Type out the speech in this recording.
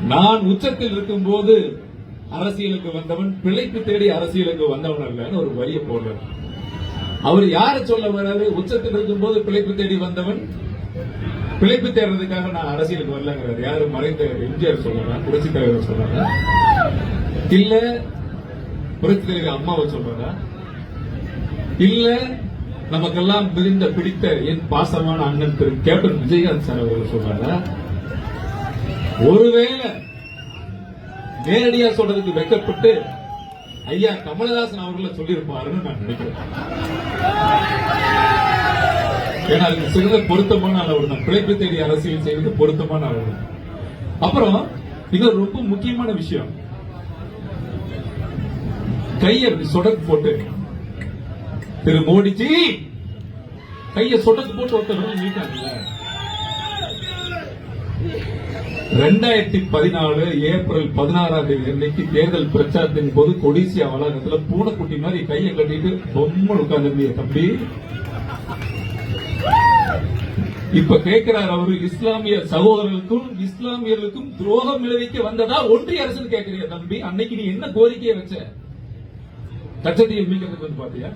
நான் உச்சத்தில் இருக்கும் போது அரசியலுக்கு வந்தவன் பிழைப்பு தேடி அரசியலுக்கு வந்தவன் அல்ல ஒரு வரிய போடுறார். அவர் யார சொல்ல வர்றாரு? உச்சத்தில் இருக்கும் போது பிழைப்பு தேடி வந்தவன் பிழைப்பு தேடுறதுக்காக நான் அரசியலுக்கு வரலங்கிறார். யாரு? மறைந்த எம்ஜிஆர் சொல்றாங்க, புரட்சி தலைவர் சொல்றாங்க, இல்ல புரட்சி தலைவர் அம்மாவை சொல்றாங்க, இல்ல நமக்கெல்லாம் பிடித்த என் பாசமான அண்ணன் திரு கேப்டன் விஜயகாந்த் சார் அவர்கள் சொல்றாங்க. ஒருவேளை நேரடியா சொல்றதுக்கு வெட்கப்பட்டு ஐயா கமலஹாசன் அவர்களை சொல்லியிருப்பாருன்னு நான் நினைக்கிறேன். ஏன்னா அதுக்கு சிறந்த பொருத்தமான அளவு தான் பிழைப்பு தேடி அரசியல் செய்வது பொருத்தமான அளவு. அப்புறம் இது ரொம்ப முக்கியமான விஷயம். கையை சொடக்கு போட்டு திரு மோடிஜி கையை சொடக்கு போட்டு ஒருத்தர் நீட்டாங்க. 2014 ஏப்ரல் 16ஆம் தேதி அன்னைக்கு தேர்தல் பிரச்சாரத்தின் போது கொடிசியா வளாகத்தில் பூனைக்குட்டி மாதிரி கையை கட்டிட்டு பொம்மை உட்கார்ந்து தம்பி இப்ப கேட்கிறார் அவரு, இஸ்லாமிய சகோதரர்களுக்கும் இஸ்லாமியர்களுக்கும் துரோகம் விளைவிக்க வந்ததா ஒன்றிய அரசு கேட்கிறீங்க தம்பி? அன்னைக்கு நீ என்ன கோரிக்கையை வச்ச? கச்சத்தீவை மீட்கிறதுக்கு வந்து பாத்தியா?